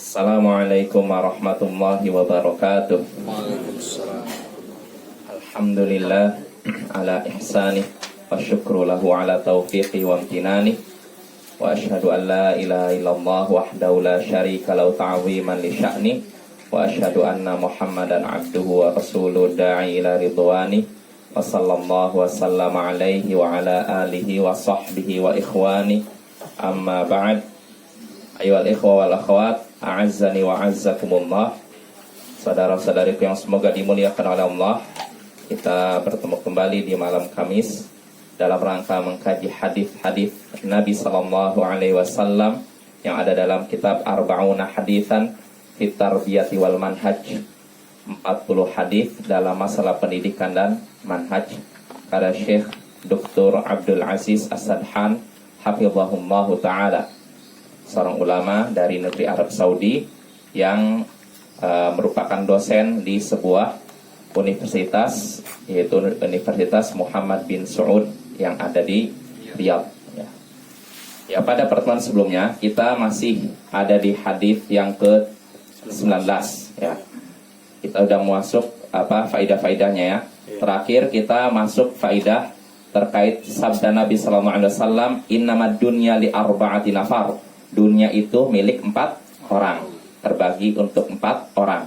Assalamualaikum warahmatullahi wabarakatuh. Waalaikumsalam. Alhamdulillah ala ihsani wa syukru lahu ala taufiqi wa amtinani wa ashhadu an la ilaha illallah wahdahu la syarika lahu ta'ziman li sya'ni wa ashhadu anna Muhammadan abduhu wa rasuluhu da'i ila ridwani wa sallallahu wa sallama alaihi wa ala alihi wa sahbihi wa ikhwani amma ba'd. Ayyuhal ikhwa wal akhwat, a'azzani wa a'azzakumullah. Saudara-saudariku yang semoga dimuliakan oleh Allah, kita bertemu kembali di malam Kamis dalam rangka mengkaji hadis-hadis Nabi sallallahu alaihi wasallam yang ada dalam kitab Arba'una Haditsan fit Tarbiyati wal Manhaj. 40 hadis dalam masalah pendidikan dan manhaj karya Syekh Dr. Abdul Aziz As-Sadhan hafizahullahu taala, seorang ulama dari negeri Arab Saudi yang merupakan dosen di sebuah universitas, yaitu Universitas Muhammad bin Saud yang ada di Riyadh. Ya, pada pertemuan sebelumnya kita masih ada di hadis yang ke-19 ya. Kita udah masuk faidah-faidahnya ya. Terakhir kita masuk faidah terkait sabda Nabi sallallahu alaihi wasallam, innamad dunya li arba'ati nafar. Dunia itu milik 4 orang, terbagi untuk 4 orang.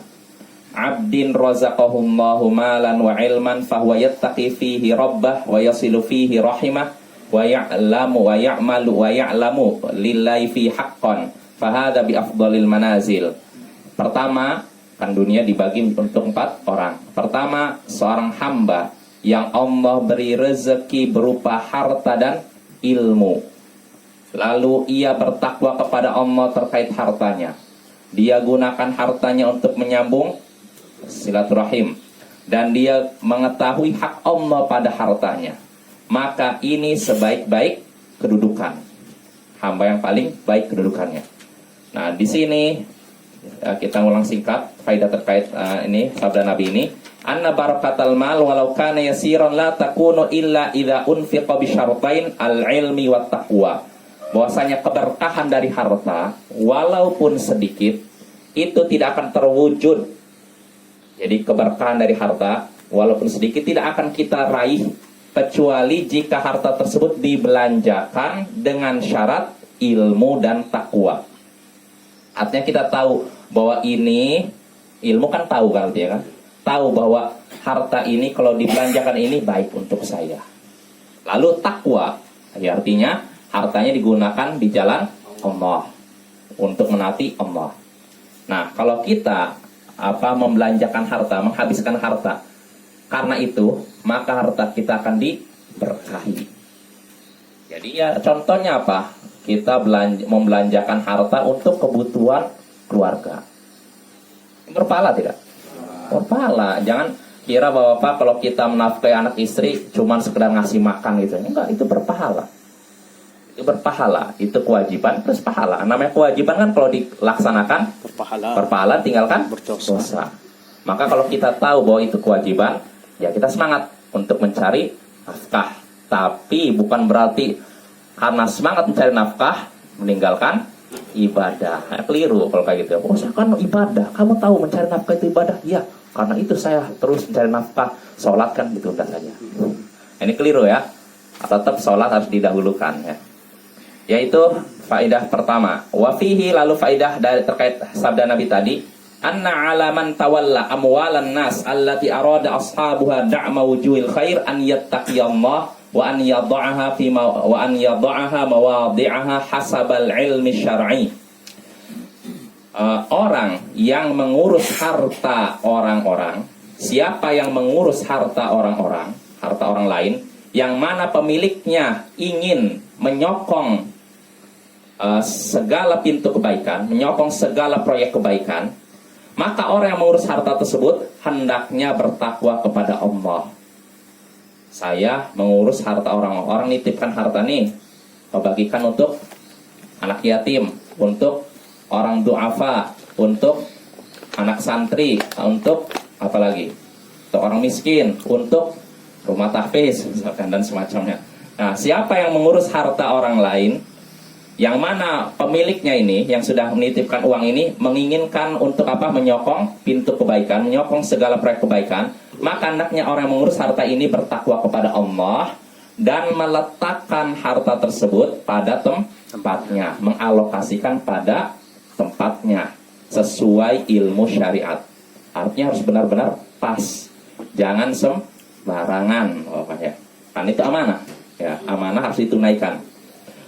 Abdin razaqahullahu malan wa ilman fahuwa yattaqi fihi rabbah wa yasilu fihi rahimah wa ya'lamu wa ya'malu wa ya'lamu lillahi fi haqqan fahadha bi afdalil manazil. Pertama, kan dunia dibagi untuk 4 orang. Pertama, seorang hamba yang Allah beri rezeki berupa harta dan ilmu, lalu ia bertakwa kepada Allah terkait hartanya. Dia gunakan hartanya untuk menyambung silaturahim, dan dia mengetahui hak Allah pada hartanya. Maka ini sebaik-baik kedudukan, hamba yang paling baik kedudukannya. Nah, di sini kita ulang singkat faidah terkait ini sabda Nabi ini. Anna barakatal mal walau kana yasiran la takunu illa idza unfiqa bi syartain al-ilmi wat taqwa. Bahwasanya keberkahan dari harta walaupun sedikit itu tidak akan terwujud. Jadi keberkahan dari harta walaupun sedikit tidak akan kita raih kecuali jika harta tersebut dibelanjakan dengan syarat ilmu dan takwa. Artinya kita tahu bahwa ini ilmu kan tahu kan artinya kan? Tahu bahwa harta ini kalau dibelanjakan ini baik untuk saya. Lalu takwa, ya artinya hartanya digunakan di jalan Allah untuk menaati Allah. Nah, kalau kita membelanjakan harta, menghabiskan harta karena itu, maka harta kita akan diberkahi. Jadi ya contohnya apa? Kita membelanjakan harta untuk kebutuhan keluarga. Berpahala tidak? Berpahala. Jangan kira bahwa kalau kita menafkahi anak istri cuman sekedar ngasih makan gitu. Enggak, itu berpahala. Itu berpahala, itu kewajiban plus pahala. Namanya kewajiban kan kalau dilaksanakan berpahala, tinggalkan berdosa. Maka kalau kita tahu bahwa itu kewajiban, ya kita semangat untuk mencari nafkah. Tapi bukan berarti karena semangat mencari nafkah meninggalkan ibadah. Keliru kalau kayak gitu. Oh, saya kan ibadah. Kamu tahu mencari nafkah itu ibadah? Iya, karena itu saya terus mencari nafkah. Sholat kan gitu udah saja. Ini keliru ya. Tetap sholat harus didahulukan ya. Yaitu faidah pertama. Wa fihi, lalu faidah dari terkait sabda Nabi tadi, anna alaman tawalla amwalan nas allati arada ashabuha da'ma wujuhil khair an yattaqiyallah wa an yadha'aha fi wa an yadha'aha mawadhi'aha hasabal ilmi syar'i. Orang yang mengurus harta orang-orang, siapa yang mengurus harta orang-orang, harta orang lain, yang mana pemiliknya ingin menyokong segala pintu kebaikan, menyokong segala proyek kebaikan, maka orang yang mengurus harta tersebut hendaknya bertakwa kepada Allah. Saya mengurus harta orang nitipkan harta nih, bagikan untuk anak yatim, untuk orang duafa, untuk anak santri, untuk apa lagi? Untuk orang miskin, untuk rumah tahfiz misalkan dan semacamnya. Nah, siapa yang mengurus harta orang lain, Yang mana pemiliknya ini, yang sudah menitipkan uang ini, menginginkan untuk apa? Menyokong pintu kebaikan, menyokong segala proyek kebaikan. Maka hendaknya orang yang mengurus harta ini bertakwa kepada Allah dan meletakkan harta tersebut pada tempatnya, mengalokasikan pada tempatnya sesuai ilmu syariat. Artinya harus benar-benar pas, jangan sembarangan. Kan itu amanah, ya, amanah harus ditunaikan.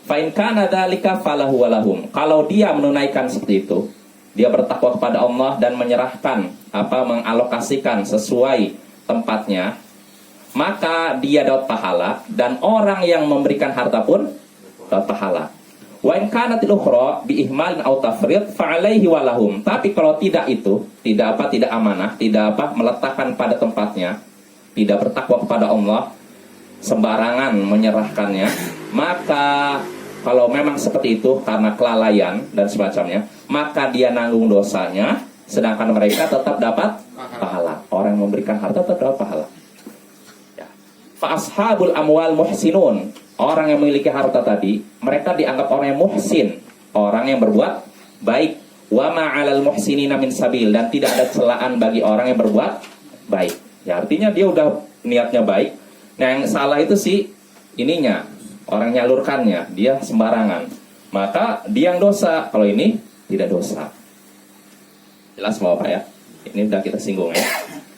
Fa in kana dzalika falahu walahum. Kalau dia menunaikan seperti itu, dia bertakwa kepada Allah dan menyerahkan mengalokasikan sesuai tempatnya, maka dia dapat pahala dan orang yang memberikan harta pun dapat pahala. Wa in kanatil ukhra bi ihmalin aw tafrid fa alaihi walahum. Tapi kalau tidak itu, tidak amanah, tidak meletakkan pada tempatnya, tidak bertakwa kepada Allah, sembarangan menyerahkannya, maka kalau memang seperti itu karena kelalaian dan semacamnya, maka dia nanggung dosanya, sedangkan mereka tetap dapat pahala. Orang yang memberikan harta tetap dapat pahala. Ya. Fa ashabul amwal muhsinun. Orang yang memiliki harta tadi, mereka dianggap orang yang muhsin, orang yang berbuat baik. Wa ma 'alal muhsinina min sabil, dan tidak ada celaan bagi orang yang berbuat baik. Ya, artinya dia udah niatnya baik. Nah, yang salah itu sih ininya, orang nyalurkannya, dia sembarangan. Maka dia yang dosa, kalau ini tidak dosa. Jelas Bapak ya? Ini udah kita singgung ya.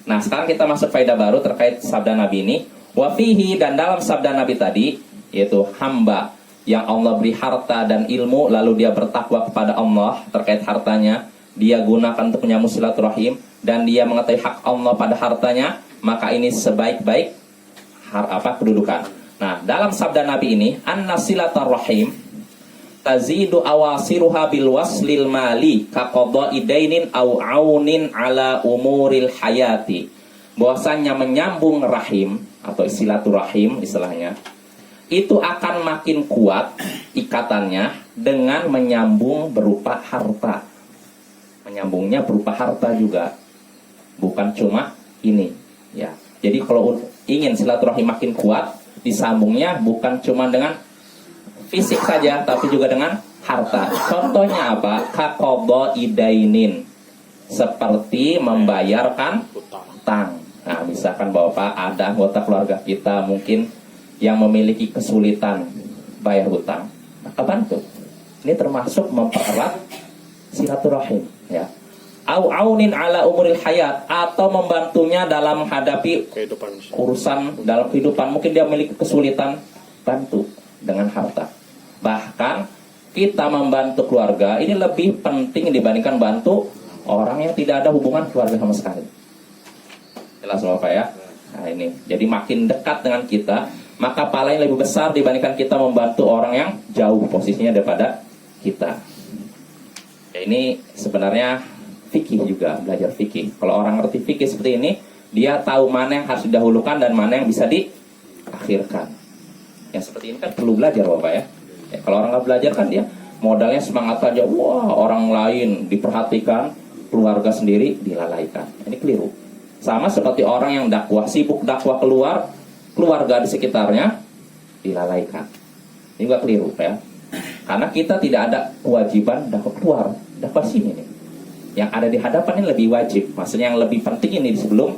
Nah, sekarang kita masuk faedah baru terkait sabda Nabi ini. Wa fihi, dan dalam sabda Nabi tadi, yaitu hamba yang Allah beri harta dan ilmu, lalu dia bertakwa kepada Allah terkait hartanya, dia gunakan untuk menyambung silaturahim, dan dia mengetahui hak Allah pada hartanya, maka ini sebaik-baik kedudukan. Nah, dalam sabda Nabi ini, anna silaturahim tazidu awasiruha bil waslil mali kaqada'i dainin au aunin ala umuril hayati. Bahwasanya menyambung rahim atau silaturahim istilahnya, itu akan makin kuat ikatannya dengan menyambung berupa harta. Menyambungnya berupa harta juga, bukan cuma ini, ya. Jadi kalau ingin silaturahim makin kuat, disambungnya bukan cuma dengan fisik saja, tapi juga dengan harta. Contohnya apa? Kaqada'i dainin, seperti membayarkan hutang. Nah, misalkan Bapak ada anggota keluarga kita mungkin yang memiliki kesulitan bayar hutang, maka bantu. Ini termasuk mempererat silaturahim, ya. Au aunin ala umuril hayat, atau membantunya dalam menghadapi urusan dalam kehidupan. Mungkin dia memiliki kesulitan, bantu dengan harta. Bahkan kita membantu keluarga ini lebih penting dibandingkan bantu orang yang tidak ada hubungan keluarga sama sekali. Jelas Bapak ya? Nah ini, jadi makin dekat dengan kita, maka pahalanya lebih besar dibandingkan kita membantu orang yang jauh posisinya daripada kita. Ya, ini sebenarnya fikih juga, belajar fikih. Kalau orang ngerti fikih seperti ini, dia tahu mana yang harus didahulukan dan mana yang bisa diakhirkan. Yang seperti ini kan perlu belajar Bapak ya. Ya, kalau orang nggak belajar kan dia modalnya semangat aja, wah orang lain diperhatikan, keluarga sendiri dilalaikan. Ini keliru. Sama seperti orang yang dakwah, sibuk dakwah keluar, keluarga di sekitarnya dilalaikan. Ini juga keliru ya. Karena kita tidak ada kewajiban dakwah keluar, dakwah sini nih. Yang ada di hadapan ini lebih wajib, maksudnya yang lebih penting ini sebelum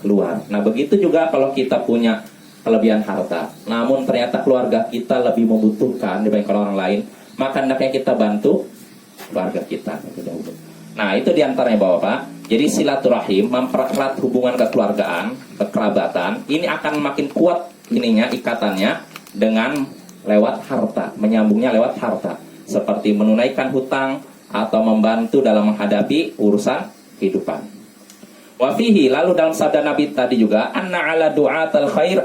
keluar. Nah begitu juga kalau kita punya kelebihan harta, namun ternyata keluarga kita lebih membutuhkan dibanding orang lain, maka hendaknya kita bantu keluarga kita. Nah itu diantaranya Bapak. Jadi silaturahim mempererat hubungan kekeluargaan, kekerabatan. Ini akan makin kuat ininya, ikatannya dengan lewat harta, menyambungnya lewat harta, seperti menunaikan hutang atau membantu dalam menghadapi urusan kehidupan. Wa fihi, lalu dalam sabda Nabi tadi juga, anna ala du'atil khair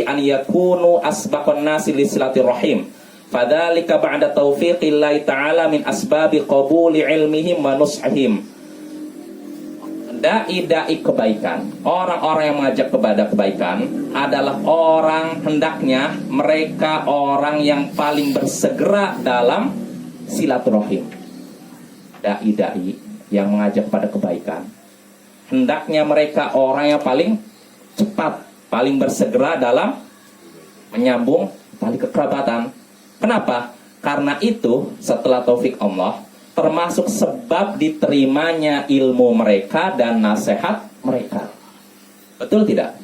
an yakunu asbaqan nasi li silaturahim. Fadzalika ba'da taufiqillahi ta'ala min asbabi qabuli ilmihim wa nus'ihim. Dai-dai kebaikan, orang-orang yang mengajak kepada kebaikan adalah orang, hendaknya mereka orang yang paling bersegera dalam silaturahim. Dai-dai yang mengajak pada kebaikan, hendaknya mereka orang yang paling cepat, paling bersegera dalam menyambung tali kekerabatan, Kenapa? Karena itu setelah taufik Allah termasuk sebab diterimanya ilmu mereka dan nasihat mereka. Betul tidak?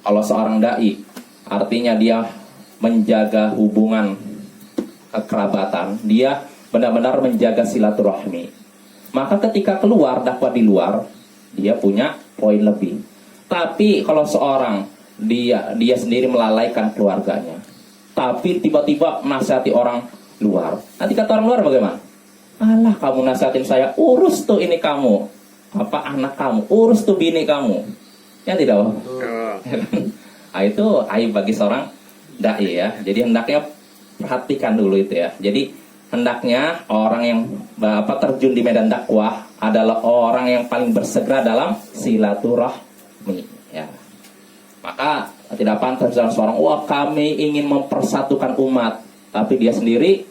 Kalau seorang dai, artinya dia menjaga hubungan kekerabatan, dia benar-benar menjaga silaturahmi. Maka ketika keluar dakwah di luar, dia punya poin lebih. Tapi kalau seorang dia sendiri melalaikan keluarganya, tapi tiba-tiba menasihati orang luar, nanti kata orang luar bagaimana? Alah, kamu nasihatin saya, urus tuh ini kamu, apa anak kamu, urus tuh bini kamu. Ya tidak, Pak? Nah, itu aib bagi seorang dai ya. Jadi hendaknya perhatikan dulu itu ya. Jadi hendaknya orang yang terjun di medan dakwah adalah orang yang paling bersegera dalam silaturahmi ya. Maka tidak pantas seorang, wah kami ingin mempersatukan umat, tapi dia sendiri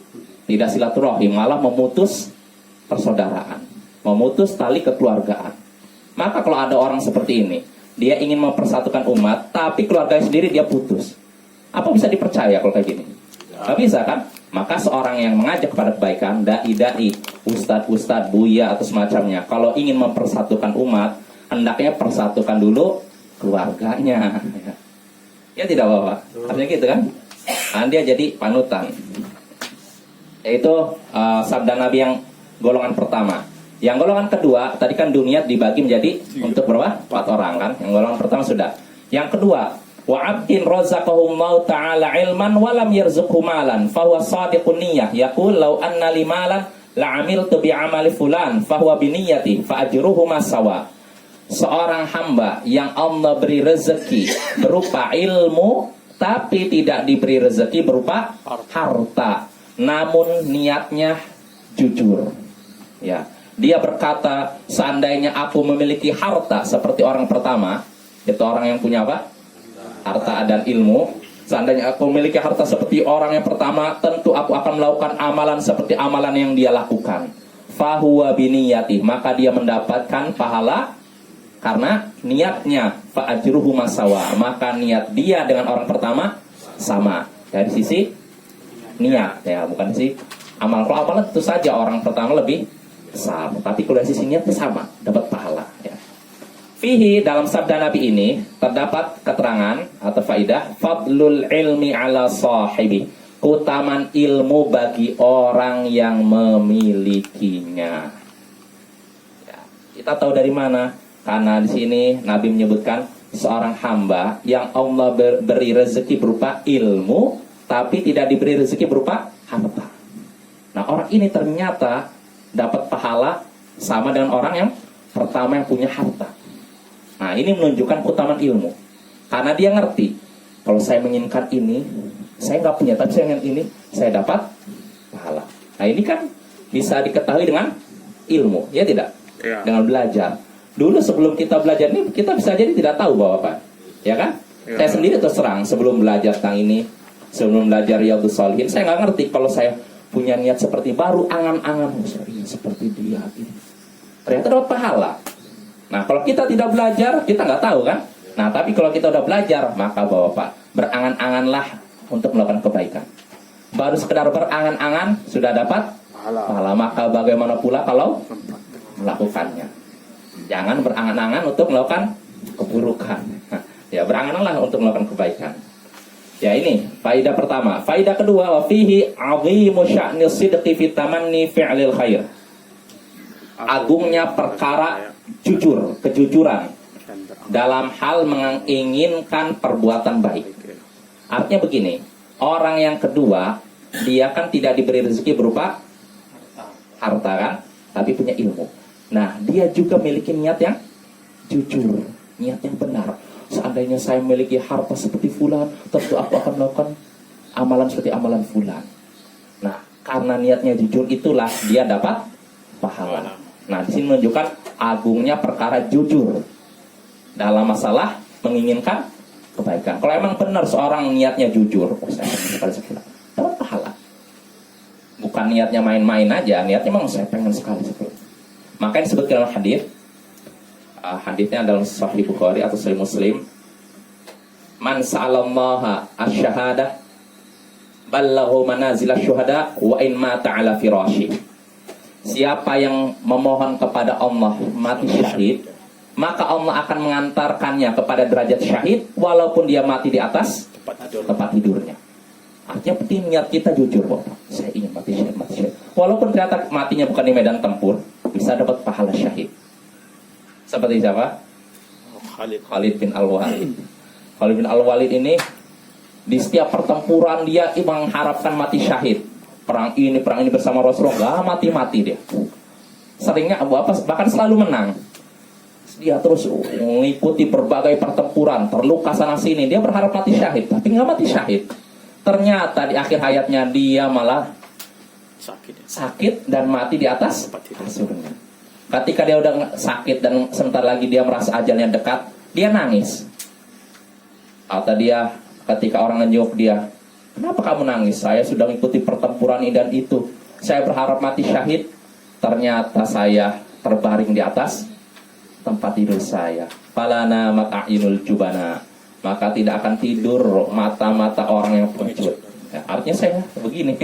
tidak silaturahim, malah memutus persaudaraan, memutus tali kekeluargaan. Maka kalau ada orang seperti ini, dia ingin mempersatukan umat, tapi keluarganya sendiri dia putus, apa bisa dipercaya kalau kayak gini? Gak bisa kan? Maka seorang yang mengajak kepada kebaikan, dai-dai, ustadz-ustadz, buya atau semacamnya, kalau ingin mempersatukan umat, hendaknya persatukan dulu keluarganya. Ya tidak Bapak? Artinya gitu kan? Nah, dia jadi panutan. Yaitu sabda Nabi yang golongan pertama. Yang golongan kedua, tadi kan dunia dibagi menjadi untuk berapa? 4 orang kan? Yang golongan pertama sudah. Yang kedua, wa 'abdin razaqahullahu ta'ala ilman wa lam yarzuqhu malan fa huwa shadiqun niyyah yaqul law anna li malan la 'amiltu bi 'amali fulan fa huwa bi niyyati fa ajruhuma sawa. Seorang hamba yang Allah beri rezeki berupa ilmu tapi tidak diberi rezeki berupa harta, namun niatnya jujur. Ya, dia berkata, seandainya aku memiliki harta seperti orang pertama, itu orang yang punya apa? Harta dan ilmu. Seandainya aku memiliki harta seperti orang yang pertama, tentu aku akan melakukan amalan seperti amalan yang dia lakukan. Fahuwa biniyati, maka dia mendapatkan pahala karena niatnya. Fa ajruhu masawa, maka niat dia dengan orang pertama sama dari sisi niat ya, bukan sih amal. Kalau amalan tentu saja orang pertama lebih besar, tapi kalau dari sisi niat sama, dapat pahala ya. Fihi, dalam sabda Nabi ini terdapat keterangan atau faidah fadlul ilmi ala sahibi, keutamaan ilmu bagi orang yang memilikinya ya. Kita tahu dari mana? Karena di sini Nabi menyebutkan seorang hamba yang Allah beri rezeki berupa ilmu tapi tidak diberi rezeki berupa harta. Nah, orang ini ternyata dapat pahala sama dengan orang yang pertama yang punya harta. Nah, ini menunjukkan keutamaan ilmu. Karena dia ngerti, kalau saya menginginkan ini, saya nggak punya, tapi saya ingin ini, saya dapat pahala. Nah, ini kan bisa diketahui dengan ilmu, ya tidak? Ya. Dengan belajar. Dulu sebelum kita belajar ini, kita bisa jadi tidak tahu bahwa apa, ya kan? Ya. Saya sendiri terus terang, sebelum belajar tentang ini, sebelum belajar Riyadhus Shalihin, saya nggak ngerti kalau saya punya niat seperti baru angan-angan seperti dia ini. Ternyata dapat pahala. Nah, kalau kita tidak belajar, kita nggak tahu kan? Nah, tapi kalau kita udah belajar, maka Bapak berangan-anganlah untuk melakukan kebaikan. Baru sekedar berangan-angan sudah dapat pahala. Maka bagaimana pula kalau melakukannya? Jangan berangan-angan untuk melakukan keburukan. Nah, ya, berangan-anganlah untuk melakukan kebaikan. Ya, ini faidah pertama. Faidah kedua, wa fihi 'azimu sya'ni sidqi fi tamanni fi'lil khair. Agungnya perkara jujur, kejujuran dalam hal menginginkan perbuatan baik. Artinya begini, orang yang kedua, dia kan tidak diberi rezeki berupa harta kan, tapi punya ilmu. Nah, dia juga memiliki niat yang jujur, niat yang benar. Seandainya saya memiliki harta seperti fulan, tentu aku akan melakukan amalan seperti amalan fulan. Nah, karena niatnya jujur itulah dia dapat pahala. Nah, di sini menunjukkan agungnya perkara jujur dalam masalah menginginkan kebaikan. Kalau emang benar seorang niatnya jujur, saya akan sekali dapat pahala. Bukan niatnya main-main aja, niatnya memang saya pengen sekali. Makanya disebutkan dalam hadis. Hadisnya adalah Sahih Bukhari atau Sahih Muslim. Man sa'alallaha asy-syahadah ballahu manazila syuhada wa in mata ala firashi. Siapa yang memohon kepada Allah mati syahid, maka Allah akan mengantarkannya kepada derajat syahid walaupun dia mati di atas tempat tidurnya. Artinya penting niat kita jujur, Bapak. Saya ingin mati syahid, mati syahid. Walaupun ternyata matinya bukan di medan tempur, bisa dapat pahala syahid. Seperti siapa? Khalid bin Al-Walid. Khalid bin Al-Walid ini di setiap pertempuran dia mengharapkan mati syahid. Perang ini bersama Rasulullah, gak mati-mati dia. Seringnya bahkan selalu menang. Dia terus mengikuti berbagai pertempuran, terluka sana sini. Dia berharap mati syahid, tapi gak mati syahid. Ternyata di akhir hayatnya dia malah sakit dan mati di atas kasurnya. Ketika dia udah sakit dan sebentar lagi dia merasa ajalnya dekat, dia nangis. Atau dia ketika orang ngejuk dia, kenapa kamu nangis? Saya sudah mengikuti pertempuran ini dan itu. Saya berharap mati syahid. Ternyata saya terbaring di atas tempat tidur saya. Falana mata'inul jubana. Maka tidak akan tidur mata-mata orang yang pengecut. Ya, artinya saya begini.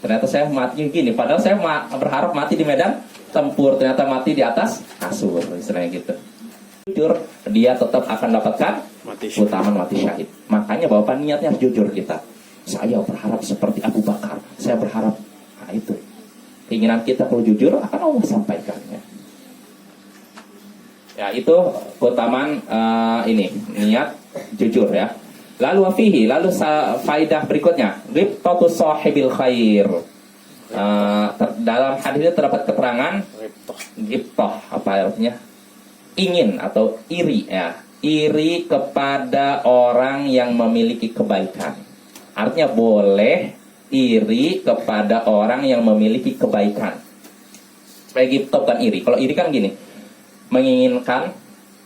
Ternyata saya mati gini. Padahal saya berharap mati di medan tempur. Ternyata mati di atas kasur. Istilahnya gitu. Jujur, dia tetap akan dapatkan keutamaan mati syahid. Makanya Bapak niatnya harus jujur kita. Saya berharap seperti Abu Bakar. Saya berharap, nah itu keinginan kita kalau jujur akan Allah sampaikannya. Ya itu keutamaan ini niat jujur ya. Lalu wafihi, lalu faidah berikutnya, ghibtatu sahibil khair. Dalam hadis itu terdapat keterangan ghibtah, apa artinya? Ingin atau iri ya, iri kepada orang yang memiliki kebaikan. Artinya boleh iri kepada orang yang memiliki kebaikan. Supaya ghibtah bukan iri. Kalau iri kan gini, menginginkan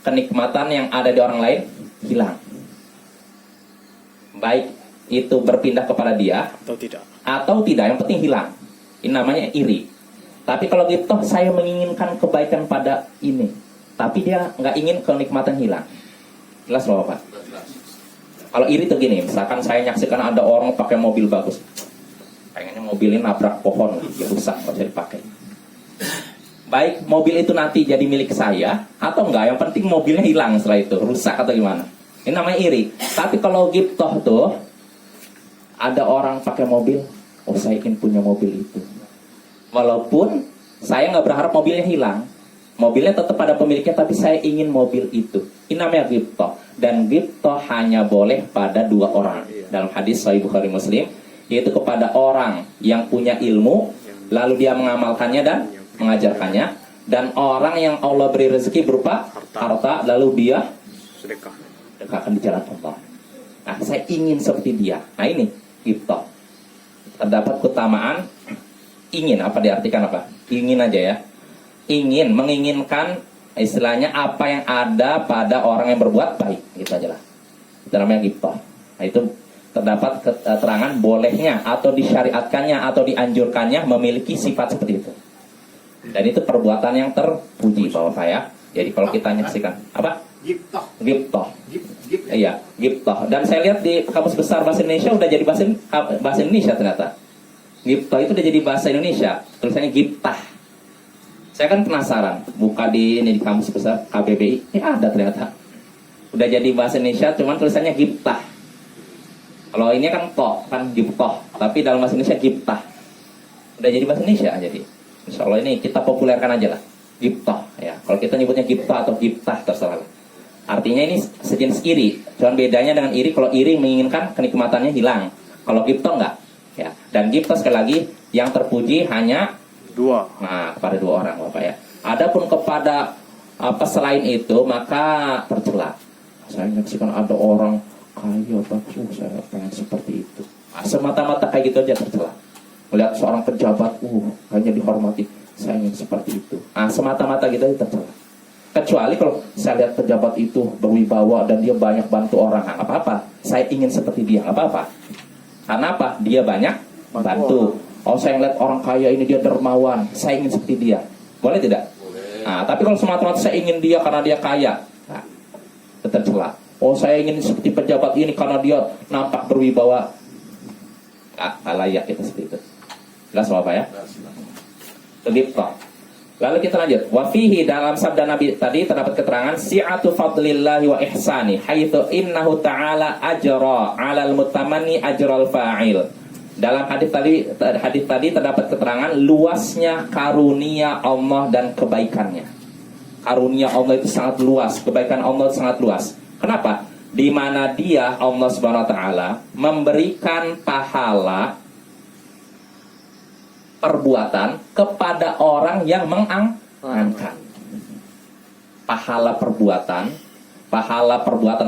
kenikmatan yang ada di orang lain hilang, baik itu berpindah kepada dia atau tidak, yang penting hilang. Ini namanya iri. Tapi kalau ghibtah, saya menginginkan kebaikan pada ini, tapi dia nggak ingin kenikmatan hilang. Jelas loh Pak? Kalau iri tuh gini, misalkan saya nyaksikan ada orang pakai mobil bagus, pengennya mobilnya nabrak pohon, ya rusak, nggak bisa dipakai. Baik mobil itu nanti jadi milik saya atau enggak, yang penting mobilnya hilang setelah itu, rusak atau gimana. Ini namanya iri. Tapi kalau ghibtah tuh, ada orang pakai mobil, oh saya ingin punya mobil itu. Walaupun saya nggak berharap mobilnya hilang, mobilnya tetap pada pemiliknya, tapi saya ingin mobil itu. Ini namanya ghibtah. Dan ghibtah hanya boleh pada dua orang. Dalam hadis Sahih Bukhari Muslim, yaitu kepada orang yang punya ilmu, lalu dia mengamalkannya dan mengajarkannya, dan orang yang Allah beri rezeki berupa harta, lalu dia sedekahkan di jalan Allah. Nah, saya ingin seperti dia. Nah ini ghibtah. Terdapat keutamaan ingin. Apa diartikan apa? Ingin aja ya. Ingin, menginginkan istilahnya apa yang ada pada orang yang berbuat baik, gitu aja lah. Itu namanya ghibtah. Nah itu terdapat keterangan bolehnya atau disyariatkannya atau dianjurkannya memiliki sifat seperti itu. Dan itu perbuatan yang terpuji Bapak ya. Jadi kalau kita nyaksikan apa? Ghibtah. Iya, ghibtah. Dan saya lihat di Kamus Besar Bahasa Indonesia udah jadi bahasa Indonesia ternyata. Ghibtah itu udah jadi bahasa Indonesia. Tulisannya ghibtah. Saya kan penasaran, buka di Kamus Besar KBBI, ada ternyata. Udah jadi bahasa Indonesia, cuman tulisannya ghibtah. Kalau ini kan kan ghibtah, tapi dalam bahasa Indonesia ghibtah. Udah jadi bahasa Indonesia jadi. Insya Allah ini kita populerkan aja lah, ghibtah ya. Kalau kita nyebutnya ghibtah atau ghibtah terserah. Artinya ini sejenis iri. Cuman bedanya dengan iri, kalau iri menginginkan kenikmatannya hilang. Kalau ghibtah enggak. Ya. Dan ghibtah sekali lagi yang terpuji hanya dua. Nah, kepada dua orang Bapak ya. Adapun kepada selain itu maka tercela. Saya menyaksikan ada orang kaya bagus, saya pengen seperti itu. Nah, semata-mata kayak gitu aja tercela. Melihat seorang pejabat, hanya dihormati, saya ingin seperti itu. Nah, semata-mata gitu aja tercela. Kecuali kalau saya lihat pejabat itu berwibawa dan dia banyak bantu orang, nggak apa-apa. Saya ingin seperti dia, nggak apa-apa. Karena apa? Dia banyak bantu. Oh, saya lihat orang kaya ini dia dermawan, saya ingin seperti dia. Boleh tidak? Boleh. Nah, tapi kalau semata-mata saya ingin dia karena dia kaya, nah, tercela. Oh, saya ingin seperti pejabat ini karena dia nampak berwibawa. layak itu seperti itu. Jelas Bapak ya? Ghibtah. Lalu kita lanjut. Wa fihi, dalam sabda Nabi tadi terdapat keterangan si'atu fadlillahi wa ihsani haitsu innahu ta'ala ajra 'alal mutamanni ajral fa'il. Dalam hadis tadi terdapat keterangan luasnya karunia Allah dan kebaikannya. Karunia Allah itu sangat luas, kebaikan Allah itu sangat luas. Kenapa? Di mana dia, Allah Subhanahu wa taala, memberikan pahala perbuatan kepada orang yang mengangankan. Pahala perbuatan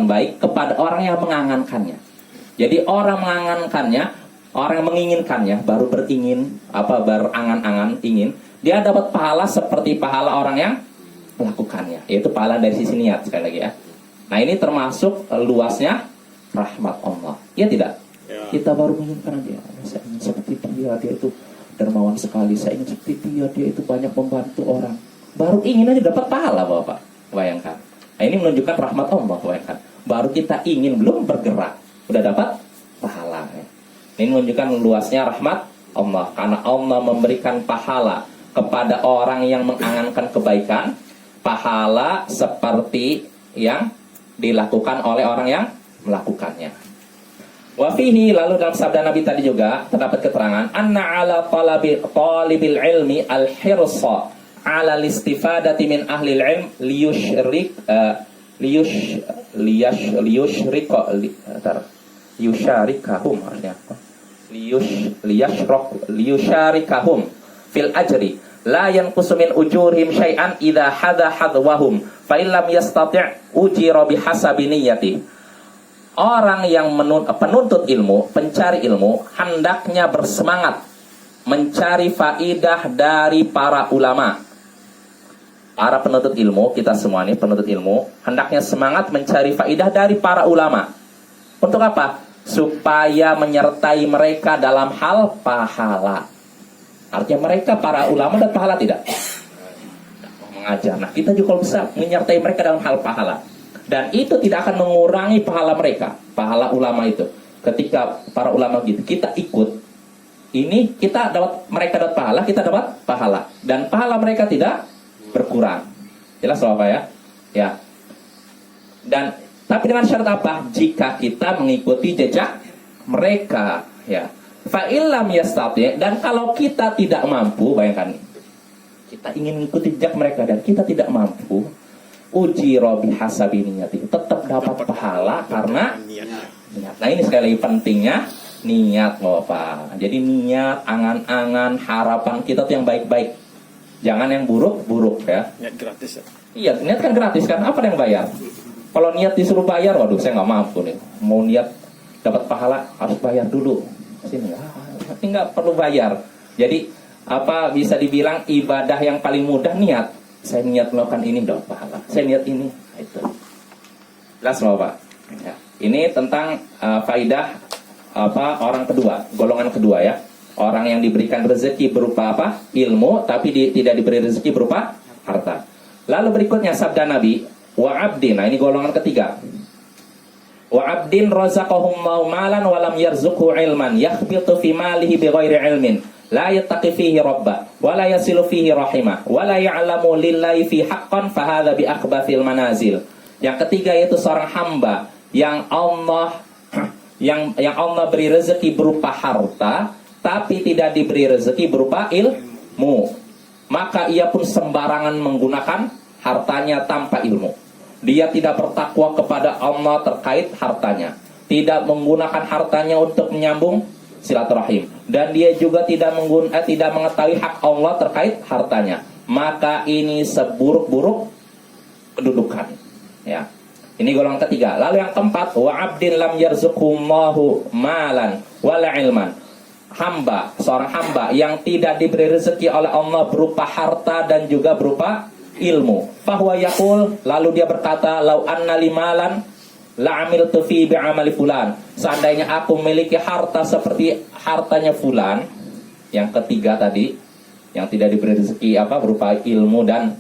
baik kepada orang yang mengangankannya. Jadi orang mengangankannya, orang yang menginginkannya, baru berangan-angan ingin, dia dapat pahala seperti pahala orang yang melakukannya, yaitu pahala dari sisi niat, sekali lagi ya. Nah, ini termasuk luasnya rahmat Allah. Ya tidak? Ya. Kita baru menginginkan dia, saya ingin seperti dia itu dermawan sekali, saya ingin seperti dia itu banyak membantu orang. Baru ingin aja dapat pahala, Bapak. Bayangkan. Nah, ini menunjukkan rahmat Allah, bayangkan. Baru kita ingin, belum bergerak, udah dapat pahala. Ya. Ini menunjukkan luasnya rahmat Allah, karena Allah memberikan pahala kepada orang yang mengangankan kebaikan, pahala seperti yang dilakukan oleh orang yang melakukannya. Wa fihi, lalu dalam sabda Nabi tadi juga terdapat keterangan anna ala talibil ilmi al-hirsa ala listifadati min ahli ilm liyusharikahum fil ajri la yanqusu min ujurihim syai'an idza hadha hadwahum fa illam yastati' ujira bihasabi niyyati. Orang yang penuntut ilmu, pencari ilmu, hendaknya bersemangat mencari faidah dari para ulama. Para penuntut ilmu, kita semua ini penuntut ilmu, hendaknya semangat mencari faidah dari para ulama. Untuk apa? Supaya menyertai mereka dalam hal pahala. Artinya mereka para ulama dan pahala tidak? Mengajar. Nah, kita juga bisa menyertai mereka dalam hal pahala. Dan itu tidak akan mengurangi pahala mereka, pahala ulama itu. Ketika para ulama gitu, kita ikut, ini kita mereka dapat pahala, kita dapat pahala. Dan pahala mereka tidak berkurang. Jelas Bapak ya? Ya. Dan tapi dengan syarat apa? Jika kita mengikuti jejak mereka, ya. Fa illam yastati', dan kalau kita tidak mampu, bayangkan, kita ingin mengikuti jejak mereka dan kita tidak mampu, ujira bihasabi niyyati, tetap dapat pahala karena niat. Nah, ini sekali lagi pentingnya niat, Bapak. Jadi niat, angan-angan, harapan kita tuh yang baik-baik. Jangan yang buruk-buruk ya. Niat gratis ya. Iya, niat kan gratis kan, apa yang bayar? Kalau niat disuruh bayar, waduh saya nggak mampu nih. Mau niat dapat pahala harus bayar dulu. Sini nggak perlu bayar. Jadi apa bisa dibilang ibadah yang paling mudah niat. Saya niat melakukan ini dapat pahala. Saya niat ini, itu. Jelas Bapak. Ya. Ini tentang faidah orang kedua, golongan kedua ya. Orang yang diberikan rezeki berupa apa? Ilmu, tapi tidak diberi rezeki berupa harta. Lalu berikutnya sabda Nabi, wa abdin. Nah, ini golongan ketiga. Wa abdin razaqahum malan wa lam yarzuqhu ilman yakhbitu fi malihi bighairi ilmin. La yattaqi fihi rabba wa la yasilu fihi rahimah wa la ya'lamu lillahi fi haqqan fa hadza bi akhbathil manazil. Yang ketiga yaitu seorang hamba yang Allah beri rezeki berupa harta tapi tidak diberi rezeki berupa ilmu. Maka ia pun sembarangan menggunakan hartanya tanpa ilmu. Dia tidak bertakwa kepada Allah terkait hartanya, tidak menggunakan hartanya untuk menyambung silaturahim, dan dia juga tidak mengetahui hak Allah terkait hartanya. Maka ini seburuk-buruk kedudukan. Ya. Ini golongan ketiga. Lalu yang keempat, wa abdin lam yarzuqhullahu malan wala ilman. Hamba, seorang hamba yang tidak diberi rezeki oleh Allah berupa harta dan juga berupa ilmu. Fahuwa yaqul, lalu dia berkata, lau anna limalan la amiltu fi bi'amali fulan. Seandainya aku memiliki harta seperti hartanya fulan, yang ketiga tadi, yang tidak diberi rezeki berupa ilmu dan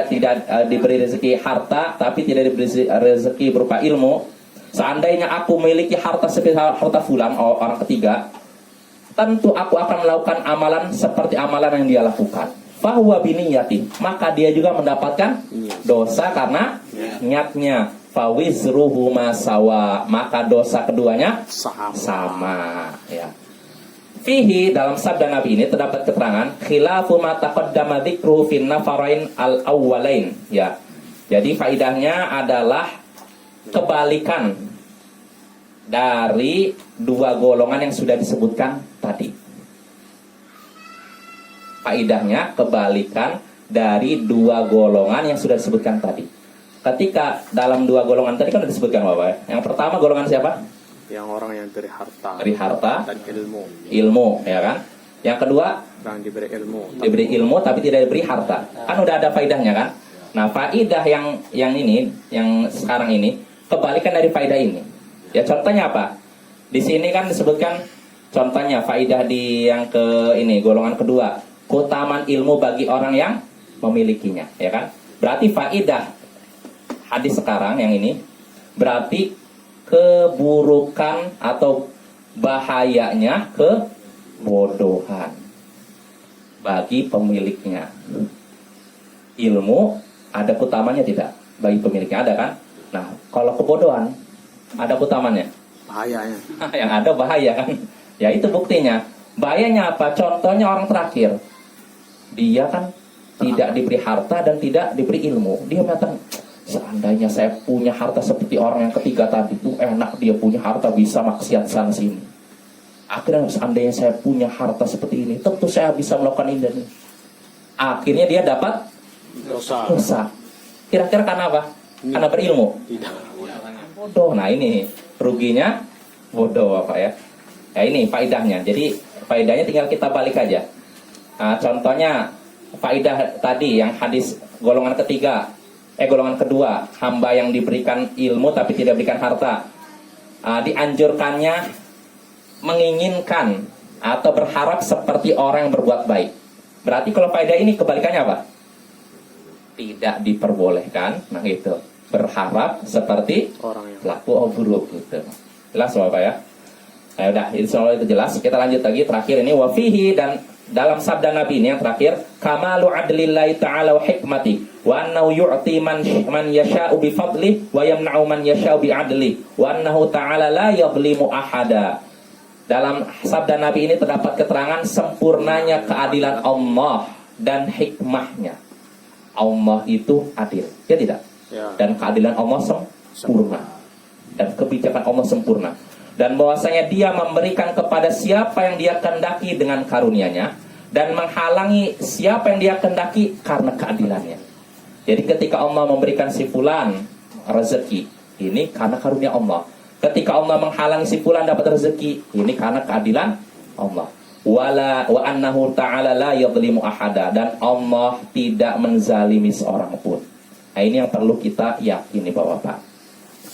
tidak diberi rezeki harta tapi tidak diberi rezeki berupa ilmu, seandainya aku memiliki harta seperti harta fulan, orang ketiga, tentu aku akan melakukan amalan seperti amalan yang dia lakukan. Fahuwa biniyati, maka dia juga mendapatkan dosa karena niatnya. Fawizruhu masawa, maka dosa keduanya sama. Ya. Fihi, dalam sabda Nabi ini terdapat keterangan khilafu ma taqaddama dzikru fin nafarain al-awwalain, ya. Jadi faidahnya adalah kebalikan dari dua golongan yang sudah disebutkan tadi. Faidahnya kebalikan dari dua golongan yang sudah disebutkan tadi. Ketika dalam dua golongan tadi kan sudah disebutkan Bapak. Yang pertama golongan siapa? Yang orang yang dari harta dan ilmu, ya kan. Yang kedua yang diberi ilmu tapi tidak diberi harta. Kan udah ada faidahnya kan. Nah faidah yang ini, yang sekarang ini kebalikan dari faidah ini. Ya contohnya apa? Di sini kan disebutkan contohnya faidah di yang ke ini golongan kedua, keutamaan ilmu bagi orang yang memilikinya, ya kan. Berarti faidah hadis sekarang yang ini berarti keburukan atau bahayanya kebodohan bagi pemiliknya. Ilmu ada keutamaannya tidak bagi pemiliknya, ada kan? Nah, kalau kebodohan ada keutamaannya. Bahayanya. Yang ada bahaya kan? Ya itu buktinya. Bahayanya apa? Contohnya orang terakhir. Dia kan tidak diberi harta dan tidak diberi ilmu. Dia mengatakan, seandainya saya punya harta seperti orang yang ketiga tadi, itu enak, dia punya harta bisa maksiat sana sini. Akhirnya seandainya saya punya harta seperti ini, tentu saya bisa melakukan ini dan ini. Akhirnya dia dapat dosa. Kira-kira karena apa? Karena berilmu? Tidak. Bodoh. Nah ini ruginya bodoh Bapak ya. Ya ini faidahnya. Jadi faidahnya tinggal kita balik aja. Nah, contohnya faidah tadi yang hadis golongan ketiga. Golongan kedua, hamba yang diberikan ilmu tapi tidak diberikan harta, dianjurkannya menginginkan atau berharap seperti orang yang berbuat baik. Berarti kalau faedah ini kebalikannya apa? Tidak diperbolehkan. Nah itu, berharap seperti orang yang pelaku buruk gitu. Jelas Bapak ya? Nah udah, itu jelas. Kita lanjut lagi terakhir ini wafihi, dan dalam sabda Nabi ini yang terakhir, kamalu adlillahi ta'ala wa hikmati wa annahu yu'ti man yasha'u bi fadli wa yamna'u man yasha'u bi adli wa annahu ta'ala la yadhlimu ahada. Dalam sabda Nabi ini terdapat keterangan sempurnanya keadilan Allah dan hikmahnya. Allah itu adil, ya tidak? Ya. Dan keadilan Allah sempurna. Dan kebijakan Allah sempurna. Dan bahwasanya dia memberikan kepada siapa yang dia kehendaki dengan karunia-Nya, dan menghalangi siapa yang dia kehendaki karena keadilannya. Jadi ketika Allah memberikan si fulan rezeki, ini karena karunia Allah. Ketika Allah menghalangi si fulan dapat rezeki, ini karena keadilan Allah. Wa annahu ta'ala la yadhlimu ahada, dan Allah tidak menzalimi seorang pun. Nah ini yang perlu kita yakini Bapak-bapak.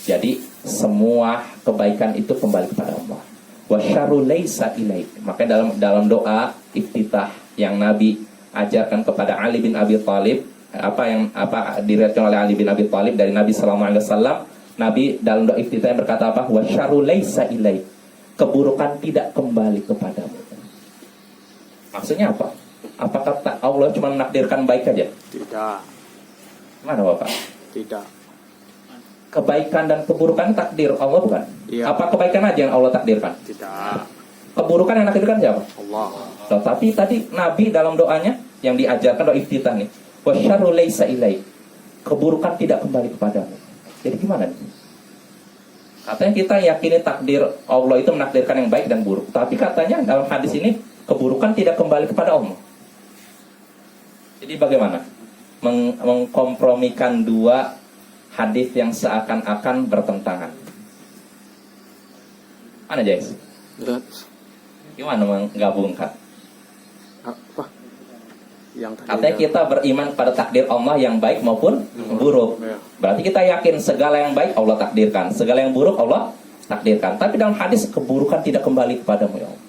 Jadi semua kebaikan itu kembali kepada Allah. Wa syarru laisa ilaik. Maka dalam doa iftitah yang Nabi ajarkan kepada Ali bin Abi Thalib, diriwayatkan oleh Ali bin Abi Thalib dari Nabi sallallahu alaihi wasallam, Nabi dalam doa iftitah yang berkata apa? Wa syarru laisa ilaik. Keburukan tidak kembali kepadamu. Maksudnya apa? Apakah Allah cuma menakdirkan baik aja? Tidak. Mana Bapak? Tidak. Kebaikan dan keburukan takdir Allah bukan? Iya. Apa kebaikan aja yang Allah takdirkan? Tidak. Keburukan yang takdirkan siapa? Allah. Tapi tadi Nabi dalam doanya yang diajarkan doa iftitah nih, wa syarru laisa ilaik. Keburukan tidak kembali kepadamu. Jadi gimana nih? Katanya kita yakini takdir Allah itu menakdirkan yang baik dan buruk. Tapi katanya dalam hadis ini keburukan tidak kembali kepada Allah. Jadi bagaimana? Mengkompromikan dua hadis yang seakan-akan bertentangan. Mana Jais? Gimana menggabungkan? Apa? Yang Katanya kita beriman pada takdir Allah yang baik maupun buruk. Ya. Berarti kita yakin segala yang baik Allah takdirkan, segala yang buruk Allah takdirkan. Tapi dalam hadis keburukan tidak kembali kepadamu ya Allah.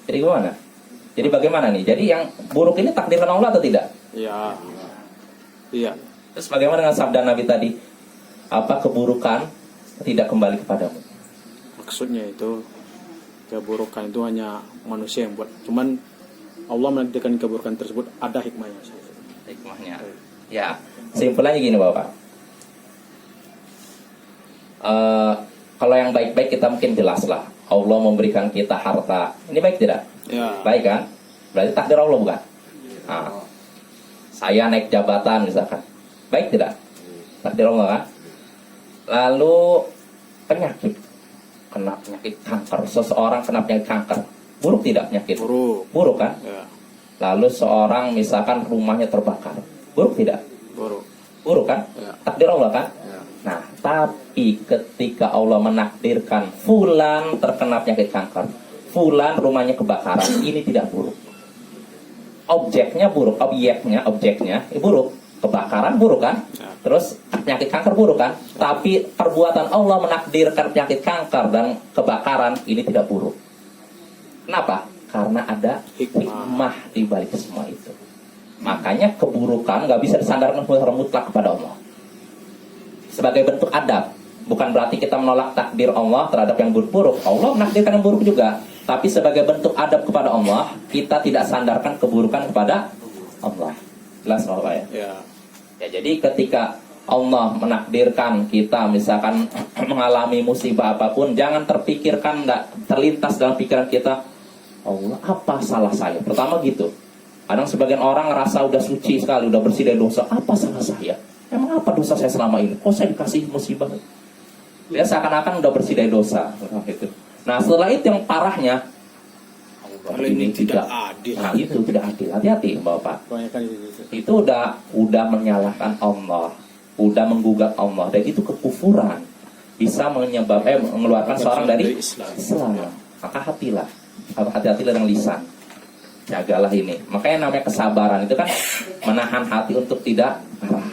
Jadi gimana? Jadi bagaimana nih? Jadi yang buruk ini takdirkan Allah atau tidak? Iya. Iya. Terus bagaimana dengan sabda Nabi tadi? Apa keburukan tidak kembali kepadamu. Maksudnya itu keburukan itu hanya manusia yang buat. Cuman Allah menakdirkan keburukan tersebut ada hikmahnya. Hikmahnya. Ya, simpelnya gini Bapak. Kalau yang baik-baik kita mungkin jelas lah. Allah memberikan kita harta. Ini baik tidak? Ya. Baik kan? Berarti takdir Allah bukan? Nah, saya naik jabatan misalkan. Baik tidak? Takdir Allah kan? Lalu penyakit. Kena penyakit kanker. Seseorang kena penyakit kanker. Buruk tidak penyakit? Buruk. Buruk kan? Ya. Lalu seorang misalkan rumahnya terbakar. Buruk tidak? Buruk. Buruk kan? Ya. Takdir Allah kan? Ya. Nah, tapi ketika Allah menakdirkan fulan terkena penyakit kanker, fulan rumahnya kebakaran, ini tidak buruk. Objeknya buruk, objeknya buruk. Kebakaran buruk kan? Ya. Terus penyakit kanker buruk kan? Tapi perbuatan Allah menakdirkan penyakit kanker dan kebakaran ini tidak buruk. Kenapa? Karena ada hikmah di balik semua itu. Makanya keburukan nggak bisa disandarkan secara mutlak kepada Allah. Sebagai bentuk adab, bukan berarti kita menolak takdir Allah terhadap yang buruk-buruk. Allah menakdirkan yang buruk juga, tapi sebagai bentuk adab kepada Allah, kita tidak sandarkan keburukan kepada Allah. Jelas Bapak ya? Ya. Ya, jadi ketika Allah menakdirkan kita misalkan mengalami musibah apapun, jangan terpikirkan, enggak terlintas dalam pikiran kita, Allah, apa salah saya? Pertama gitu. Kadang sebagian orang ngerasa udah suci sekali, udah bersih dari dosa. Apa salah saya? Emang apa dosa saya selama ini? Kok saya dikasih musibah? Dia seakan-akan udah bersih dari dosa. Nah, setelah itu yang parahnya, Allah, ini tidak adil. Nah, itu tidak adil. Hati-hati, Bapak. Kebanyakan Itu udah menyalahkan Allah, udah menggugat Allah, dan itu kekufuran. Bisa mengeluarkan seorang dari Islam. Maka hati-hatilah dengan lisan. Jagalah ini. Makanya namanya kesabaran itu kan menahan hati untuk tidak marah,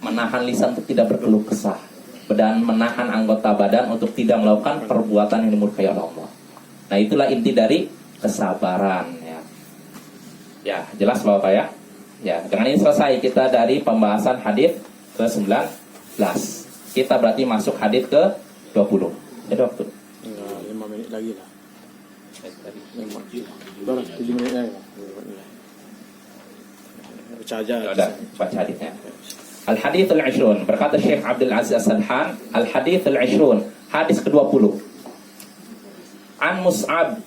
menahan lisan untuk tidak berkeluh kesah, dan menahan anggota badan untuk tidak melakukan perbuatan yang dimurkai oleh Allah. Nah, itulah inti dari kesabaran ya. Ya, jelas Bapak ya? Ya, dengan ini selesai kita dari pembahasan hadis ke-19. Kita berarti masuk hadis ke-20. Jadi waktu 5 menit lagi lah. 7 menit lagi. Baca aja. Ya udah, baca hadisnya. Al-Hadits al-Ishrun, berkata Syekh Abdul Aziz As-Sadhan, Al-Hadits al-Ishrun, hadis ke-20. An Mus'ab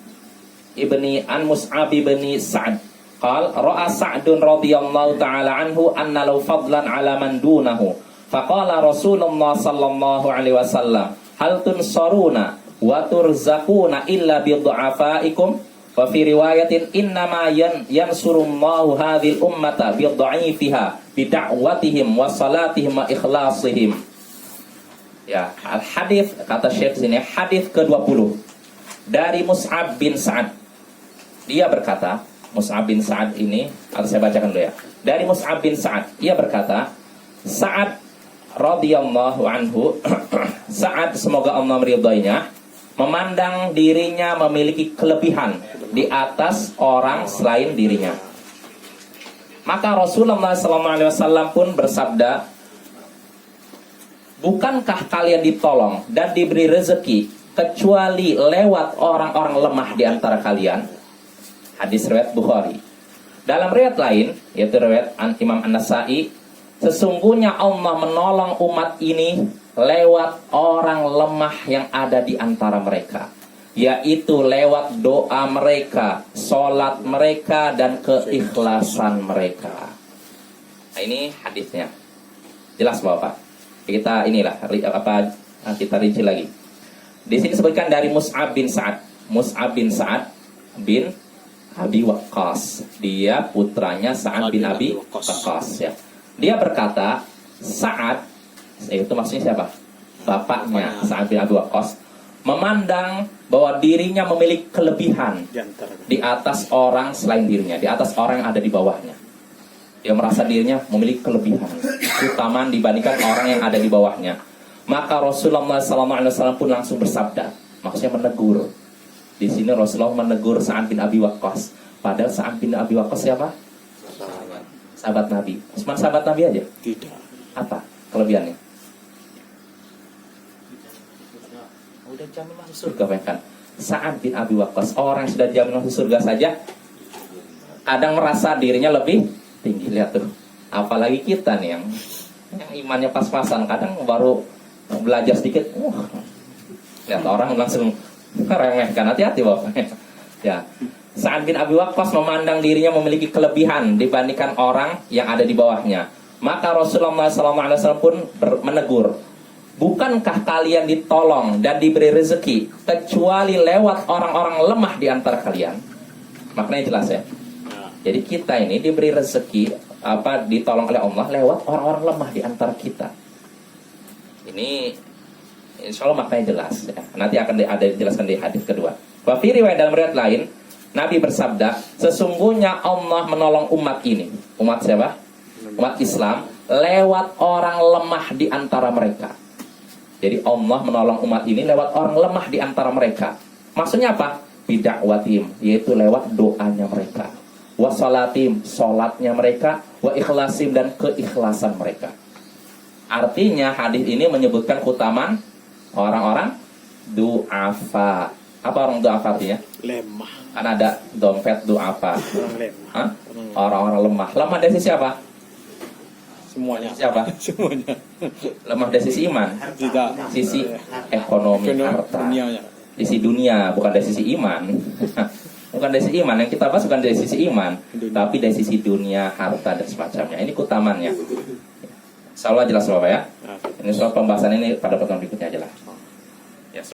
ibni Sa'd qal ra'a Sa'dun radhiyallahu ta'ala anhu anna law fadlan 'ala man dunahu faqala Rasulullah sallallahu alaihi wasallam hal tunsaruna wa turzaquna illa bi du'afaikum wa fi riwayatin innama yansurullahu hadhil ummata bi dha'ifiha bi da'watihim wa salatihim wa ikhlasihim. Ya, al-hadis kata Syekh sini hadis ke-20 dari Mus'ab bin Sa'ad. Dia berkata, Mus'ab bin Sa'ad ini, atau saya bacakan dulu ya. Dari Mus'ab bin Sa'ad, ia berkata, Sa'ad radhiyallahu anhu, Sa'ad semoga Allah meridhoinya, memandang dirinya memiliki kelebihan di atas orang selain dirinya. Maka Rasulullah SAW pun bersabda, bukankah kalian ditolong dan diberi rezeki kecuali lewat orang-orang lemah di antara kalian? Hadis riwayat Bukhari. Dalam riwayat lain, yaitu riwayat Imam An-Nasa'i, sesungguhnya Allah menolong umat ini lewat orang lemah yang ada di antara mereka, yaitu lewat doa mereka, sholat mereka, dan keikhlasan mereka. Nah, ini hadisnya. Jelas Bapak? Kita kita rinci lagi. Di sini disebutkan dari Mus'ab bin Sa'ad. Mus'ab bin Sa'ad bin Abi Waqqas. Dia putranya Sa'ad bin Abi Waqqas ya. Dia berkata, Sa'ad, itu maksudnya siapa? Bapaknya Sa'ad bin Abi Waqqas, memandang bahwa dirinya memiliki kelebihan di atas orang selain dirinya, di atas orang yang ada di bawahnya. Dia merasa dirinya memiliki kelebihan, keutamaan dibandingkan orang yang ada di bawahnya. Maka Rasulullah SAW pun langsung bersabda, maksudnya menegur. Di sini Rasulullah menegur Sa'ad bin Abi Waqqas. Padahal Sa'ad bin Abi Waqqas siapa? Sahabat Nabi. Cuma sahabat Nabi aja? Tidak. Apa kelebihannya? udah jamin masuk surga bahkan. Sa'ad bin Abi Waqqas, orang yang sudah jamin masuk surga saja kadang merasa dirinya lebih tinggi. Lihat tuh, apalagi kita nih yang imannya pas-pasan, kadang baru belajar sedikit, lihat orang langsung meremehkan. Hati-hati Bapak. Ya. Sa'ad bin Abi Waqqas memandang dirinya memiliki kelebihan dibandingkan orang yang ada di bawahnya. Maka Rasulullah SAW pun menegur, bukankah kalian ditolong dan diberi rezeki kecuali lewat orang-orang lemah di antara kalian? Maknanya jelas ya. Jadi kita ini diberi rezeki ditolong oleh Allah lewat orang-orang lemah di antara kita. Ini insya Allah maknanya jelas ya. Nanti akan ada dijelaskan di hadis kedua. Wa fi riwayat dalam riwayat lain Nabi bersabda, sesungguhnya Allah menolong umat ini. Umat siapa? Umat Islam lewat orang lemah di antara mereka. Jadi Allah menolong umat ini lewat orang lemah di antara mereka. Maksudnya apa? Bida'watim, yaitu lewat doanya mereka. Wa salatim, salatnya mereka. Wa ikhlasim, dan keikhlasan mereka. Artinya hadis ini menyebutkan keutamaan orang-orang du'afa. Apa orang du'afa artinya? Lemah. Kan ada dompet du'afa. Orang lemah. Orang-orang lemah. Lemah dari sisi apa? Semuanya. Siapa? Semuanya. Lemah dari sisi iman. Tidak. Sisi ekonomi, harta. Dunianya. Sisi dunia, bukan dari sisi iman. Bukan dari sisi iman. Yang kita bahas bukan dari sisi iman, tapi dari sisi dunia, harta, dan semacamnya. Ini keutamannya. Insya Allah jelas Bapak ya. Ini soal pembahasan ini pada pertemuan berikutnya jelas.